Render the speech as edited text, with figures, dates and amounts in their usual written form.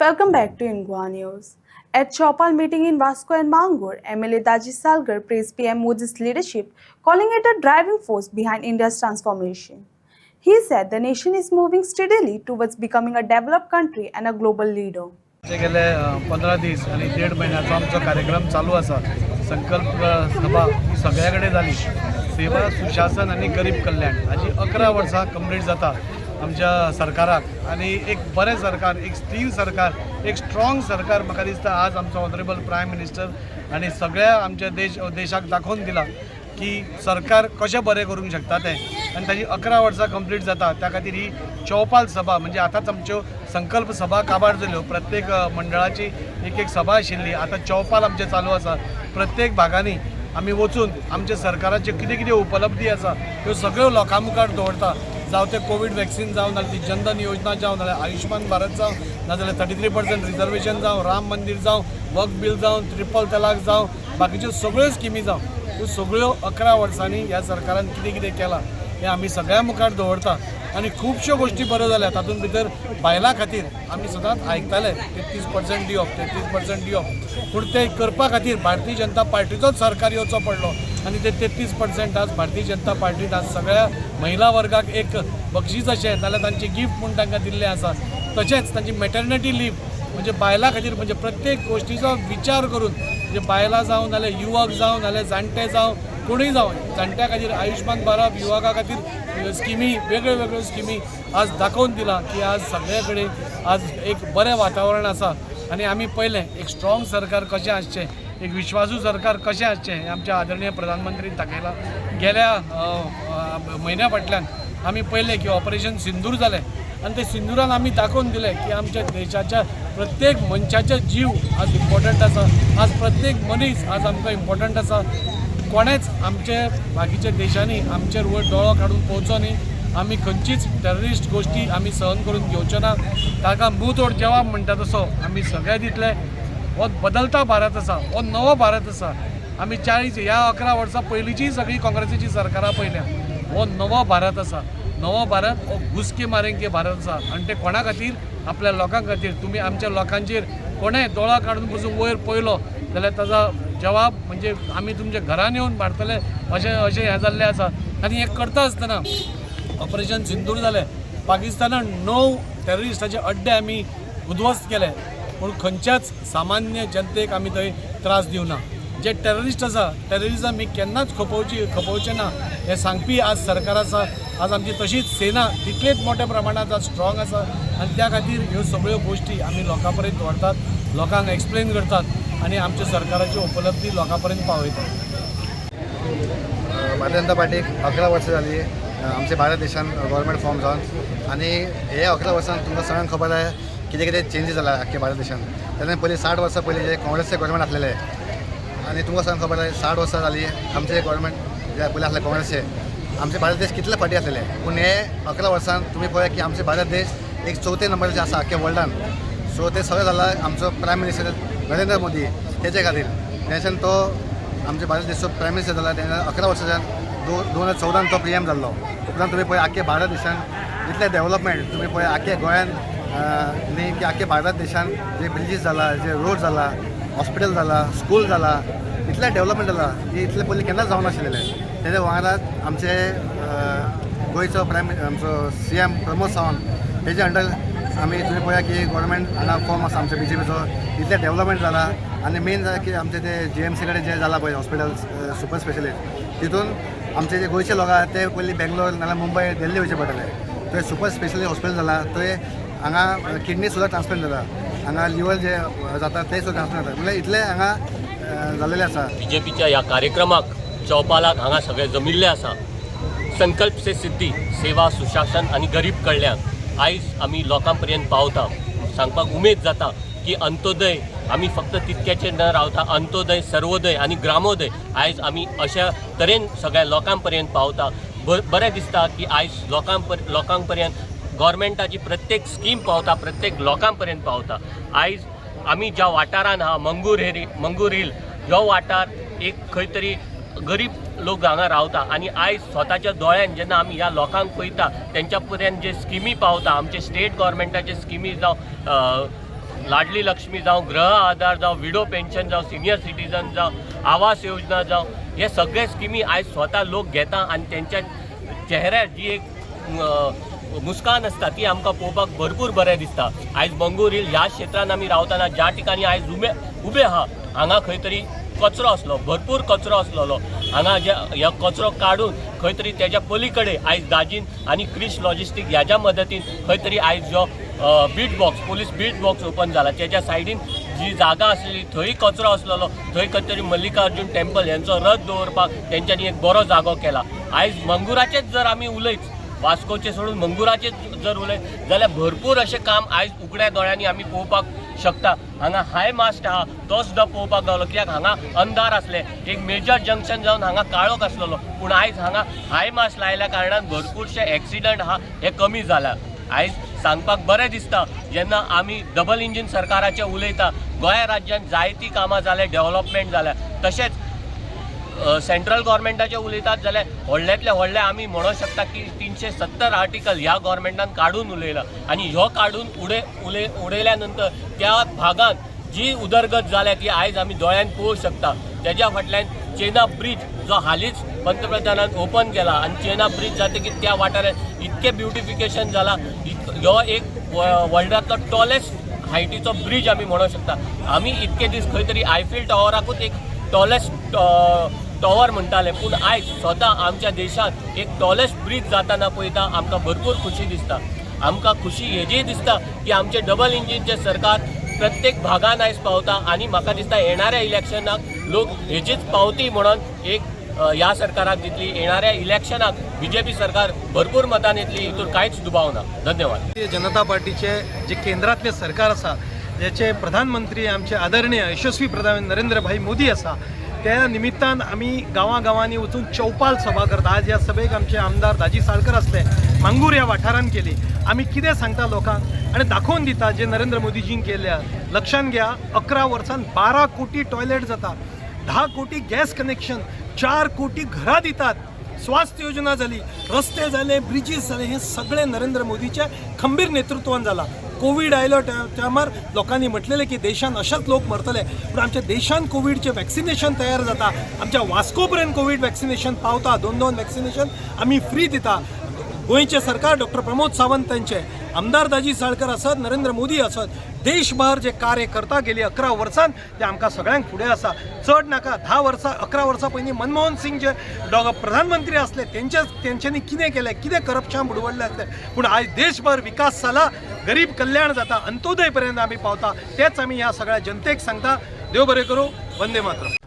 Welcome back to Ingwa News. At Chopal meeting in Vasco and Mangur, MLA Daji Salgar praised PM Modi's leadership, calling it a driving force behind India's transformation. He said the nation is moving steadily towards becoming a developed country and a global leader. गेले 15 दीस आणि 1.5 महिन्याचो आमचो कार्यक्रम चालू आसा. संकल्प सभा ही सगळ्याकडे जाली. सेवा सुशासन आणि गरीब कल्याण हाजी 11 वर्सां कंप्लीट जाता आमच्या सरकाराक आणि एक बरें सरकार, एक स्थिर सरकार, एक स्ट्रॉंग सरकार म्हाका दिसता आज आमचो ऑनरेबल प्रायम मिनिस्टर आणि सगळ्या आमच्या देशाक दाखोवन दिला की सरकार कशें बरें करूंक शकता तें. आनी ताजी 11 वर्सां कंप्लीट जाता त्या खातीर ही चौपाल सभा म्हणजे आतांच आमच्यो संकल्प सभा काबार जाल्यो. प्रत्येक मंडळाची एक सभा आशिल्ली. आतां चौपाल आमचे चालू आसा. प्रत्येक भागांनी आमी वचून आमच्या सरकाराच्यो कितें कितें उपलब्धी आसा ह्यो सगळ्यो लोकां मुखार दवरता. जावं ते कोविड वॅक्सीन जावं नाजाल्यार ती जनधन योजना जावं नाजाल्यार आयुष्मान भारत जावं नाजाल्यार 33% रिजर्वेशन जावं राम मंदिर जावं वक्फ बिल जावं ट्रिपल तलाक जावं बाकीच्यो सगळ्यो स्किमी जावं ह्यो सगळ्यो 11 वर्सांनी ह्या सरकारान कितें कितें केलां हें आमी सगळ्यां मुखार दवरता. आनी खुबश्यो गोश्टी बऱ्यो जाल्या. तातूंत भितर बायलां खातीर आमी सदांच आयकताले 33% दिवप 33% दिवप, पूण ते करपा खातीर भारतीय जनता पार्टीचोच सरकार येवचो पडलो आनी ते 33% आज भारतीय जनता पार्टीन आज सगळ्या महिला वर्गाक एक बक्षीस अशें नाजाल्यार तांचे गिफ्ट म्हणून तांकां दिल्लें आसा. तशेंच तांची मॅटर्निटी लीव म्हणजे बायलां खातीर म्हणजे प्रत्येक गोश्टीचो विचार करून म्हणजे बायलां जावं नाजाल्यार युवक जावं नाजाल्यार जाणटे जावं कोणूय जावं जाणट्या खातीर आयुष्मान भारत, युवकां खातीर स्किमी वेगळ्यो वेगळ्यो स्किमी आज दाखोवन दिला की आज सगळे कडेन आज एक बरें वातावरण आसा. आनी आमी पयलें एक स्ट्रॉंग सरकार कशें आसचें, एक विश्वासू सरकार कशें आसचें हें आमच्या आदरणीय प्रधानमंत्रीन दाखयलां. गेल्या म्हयन्या फाटल्यान आमी पयलें की ऑपरेशन सिंदूर जालें आनी ते सिंदुरान आमी दाखोवन दिलें की आमच्या देशाच्या प्रत्येक मनशाचे जीव आज इम्पॉर्टंट आसा. आज प्रत्येक मनीस आज आमकां इम्पॉर्टंट आसा. कोणेच आमचे बाकीच्या देशांनी आमचेर वयर दोळो काडून पळोवचो न्ही. आमी खंयचीच टेररिस्ट गोश्टी आमी सहन करून घेवच्यो ना. ताका मुतोड जवाब म्हणटा तसो आमी सगळे दितले. हो बदलता भारत आसा, हो नवो भारत आसा. आमी 40 ह्या 11 वर्सां पयलींची सगळी काँग्रेसीची सरकारां पयल्या. हो नवो भारत आसा. नवो भारत हो घुसके मारेंके भारत आसा आनी ते कोणा खातीर? आपल्या लोकां खातीर. तुमी आमच्या लोकांचेर कोणें दोळा काडून पसून वयर पयलो जाल्यार ताचा जवाब म्हणजे आमी तुमच्या घरान येवन मारतले अशें हें जाल्लें आसा. आनी हें करता आसतना ऑपरेशन सिंदूर जालें. पाकिस्तानान 9 टेररिस्टाचे अड्डे आमी उद्ध्वस्त केले पूण खंयच्याच सामान्य जनतेक आमी थंय त्रास दिवना. जे टेररिस्ट आसा टेररिजम ही केन्नाच खपोवचें ना हें सांगपी आज सरकार आसा. आज आमची तशीच सेना तितलेच मोठ्या प्रमाणात आज स्ट्रॉंग आसा आनी त्या खातीर ह्यो सगळ्यो गोश्टी आमी लोकां पर्यंत व्हरतात, लोकांक एक्सप्लेन करतात आनी आमच्या सरकाराची उपलब्धी लोकां पर्यंत पावयतात. भारतीय जनता पार्टीक 11 वर्सां जाली आमच्या भारत देशान गव्हर्मेंट फॉर्म जावन आनी हे 11 वर्सांत तुमकां सगळ्यांक खबर आहे कितें कितें चेंजीस जाला आख्ख्या भारत देशान. तेन्ना पयलीं 60 वर्सां पयलीं जे काँग्रेसचे गव्हर्मेंट आसलेले आनी तुमकां सगळ्यांक खबर आहे 60 वर्सां जाली आमचे गव्हर्मेंट जे पयलीं आसले काँग्रेसचे. आमचे भारत देश कितले फाटी आसलेले पूण हे 11 वर्सांत तुमी पळया की आमचे भारत देश एक 4थ्या नंबराचेर आसा आख्ख्या वर्ल्डान. सो ते सगळें जाला आमचो प्रायम मिनिस्टर नरेंद्र मोदी तेजे खातीर. तेन्ना तो आमच्या भारत देशाचो प्रायम मिनिस्टर जाला तेन्ना 11 वर्सांच्यान 2014 तो PM जाल्लो. उपरांत तुमी पळय आख्ख्या भारत देशान जितले डेव्हलपमेंट तुमी पळय आख्ख्या गोंयान न्ही की आख्ख्या भारत देशान जे ब्रिजीस जाला, जे रोड जाला, हॉस्पिटल जाला, स्कूल जाला, इतले डेव्हलपमेंट जाला की इतले पयलीं केन्नाच जावं नाशिल्लें. तेज्या वांगडाच आमचे गोंयचो आमचो CM प्रमोद सावंत तेजे अंडर आमी तुमी पळया की गव्हर्मेंट हांगा फॉर्म आसा आमच्या BJPचो इतले डेव्हलपमेंट जाला. आनी मेन जाला की आमचे ते GMC कडेन जे जाला पळय हॉस्पिटल सुपर स्पेशलिस्ट तितून आमचे जे गोंयचे लोक आसा ते पयलीं बेंगलोर नाजाल्यार मुंबय दिल्ली वयचे पडटले. थंय सुपर स्पेशलिस्ट हॉस्पिटल जाला. थंय हांगा किडनी सुद्दां ट्रान्सप्लांट जाता, हांगा लिवर जे जाता ते सुद्दां ट्रान्सप्लांट जाता. म्हणजे इतले हांगा जाल्लेले आसा. BJPच्या ह्या कार्यक्रमाक चौपालाक हांगा सगळे जमिल्ले आसा. संकल्प से सिद्धी, सेवा सुशासन आणि गरीब कल्याण आयज आमी लोकां पर्यंत पावता. सांगपाक उमेद जाता की अंत्योदय आमी फक्त तितक्याचेर न रावता. अंत्योदय, सर्वोदय आणि ग्रामोदय आयज आमी अशा तरेन सगळ्या लोकां पर्यंत पावता. बरें दिसता की आयज लोकांक पर्यंत गव्हर्मेंटाची प्रत्येक स्कीम पावता, प्रत्येक लोकां पर्यंत पावता. आयज आमी ज्या वाठारान आहा मंगूर हिल ह्यो वाठार एक खंय तरी गरीब लोक हांगा रावता आनी आयज स्वताच्या दोळ्यान जेन्ना आमी ह्या लोकांक पळयता तेंच्या पर्यंत जे स्किमी पावता, आमचे स्टेट गव्हर्मेंटाचे स्किमी जावं लाडली लक्ष्मी जावं, गृह आधार जावं, विडो पेन्शन जावं, सिनियर सिटीजन जावं, आवास योजना जावं, हे सगळे स्किमी आयज स्वता लोक घेता आनी त्यांच्या चेहऱ्यार जी एक मुस्कान आसता ती आमकां पळोवपाक भरपूर बरें दिसता. आयज मंगूर हिल ह्या क्षेत्रांत आमी रावतना ज्या ठिकाणी आयज उबे आहा हांगा खंय तरी कचरो असलो, भरपूर कचरो असलेलो. हांगा हे कचरो काडून खंय तरी तेज्या पलीकडे आयज दाजीन आनी क्रिश लॉजिस्टीक ह्याच्या मदतीन खंय तरी आयज जो beat box, police beat box open जाला, त्याच्या सायडीन जी जागा आसलेली थंय कचरो असलेलो, थंय खंय तरी मल्लिकार्जून टेम्पल यांचो रथ दवरपाक तेंच्यांनी एक बरो जागो केला. आयज मंगुराचेच जर आमी उलयत, वास्कोचे सोडून मंगुराचेच जर उलयत जाल्यार भरपूर अशें काम आयज उगड्या दोळ्यांनी आमी पळोवपाक शकता. हांगा हाय मास्ट आहा तो सुद्दां पळोवपाक गावलो, कित्याक हांगा अंधार आसले, एक मेजर जंक्शन जावन हांगा काळोख आसलेलो, पूण आयज हांगा हाय मास्ट लायल्या कारणान भरपूरशे एक्सिडंट आहा हे कमी जाला. आयज सांगपाक बरें दिसता जेन्ना आमी डबल इंजीन सरकाराचे उलयता, गोंय राज्यांत जायतीं कामां जाले, डेव्हलपमेंट जाल्या, तशेंच सेंट्रल गव्हर्मेंटाचे उलयतात जाल्यार व्हडल्यांतले व्हडले आमी म्हणूंक शकता की 370 आर्टिकल ह्या गव्हर्मेंटान काडून उलयला आनी ह्यो काडून उडयल्या नंतर त्या भागांत जी उदरगत जाल्या ती आयज आमी दोळ्यान पळोवंक शकता. तेज्या फाटल्यान चेना ब्रीज जो हालींच पंतप्रधानान ओपन केला आनी चेना ब्रीज जातकीर त्या वाठारांत इतकें ब्युटिफिकेशन जाला, ह्यो एक वर्ल्डांतलो टॉलेस्ट हायटीचो ब्रीज आमी म्हणूंक शकता. आमी इतके दीस खंय तरी आयफील टॉवराकूच एक टॉलेस्ट टॉवर म्हणटाले, पूण आयज स्वता आमच्या देशांत एक टॉलेस्ट ब्रीज जाताना पळयता आमकां भरपूर खुशी दिसता. आमकां खुशी हेजी दिसता की आमचे डबल इंजीनचे सरकार प्रत्येक भागान आयज पावता आनी म्हाका दिसता येणाऱ्या इलेक्शनाक लोक हेचीच पावती म्हणून एक ह्या सरकाराक दितली. येणाऱ्या इलेक्शनाक बीजेपी सरकार भरपूर मतान येतली, हितून कांयच दुबाव ना. धन्यवाद. भारतीय जनता पार्टीचे जे केंद्रातले सरकार आसा, ज्याचे प्रधानमंत्री आमचे आदरणीय यशस्वी प्रधान नरेंद्र भाई मोदी आसा, त्या निमित्तान आमी गांवांनी वचून चौपाल सभा करता. आज ह्या सभेक आमचे आमदार दाजी साळकर आसले, मांगूर ह्या वाठारांत केली. आमी कितें सांगता लोकांक आनी दाखोवन दिता जे नरेंद्र मोदीजीन केल्या. लक्षांत घ्या, 11 वर्सांत 12 कोटी टॉयलेट जाता, 10 कोटी गॅस कनेक्शन, 4 कोटी घरां दितात, स्वास्थ्य योजना झाली, रस्ते झाले, ब्रिजीस झाले, हे सगळे नरेंद्र मोदीच्या खंबीर नेतृत्वान झाला. कोविड आयलो टायमार लोकांनी म्हटलेले की देशान अशाच लोक मरतले, पण आमच्या देशान कोविडचे वॅक्सिनेशन तयार जाता. आमच्या वास्को पर्यंत कोविड वॅक्सिनेशन पावता, 2 वॅक्सिनेशन आमी फ्री दिता. गोंयचे सरकार डॉक्टर प्रमोद सावंत त्यांचे, आमदार दाजी साळकर असत, नरेंद्र मोदी असत, देशभर जे कार्य करता गेली 11 वर्सांत ते आमकां सगळ्यांक फुडें आसा. चड नाका 11 वर्सां पयलीं मनमोहन सिंग जे प्रधानमंत्री असले तेंच्यांनी कितें केलें, कितें करप्शन बुडवडलें आसलें, पूण आयज देशभर विकास जाला, गरीब कल्याण जाता, अंत्योदय पर्यंत आमी पावता. तेच आमी ह्या सगळ्या जनतेक सांगता. देव बरें करूं. वंदे मातरम.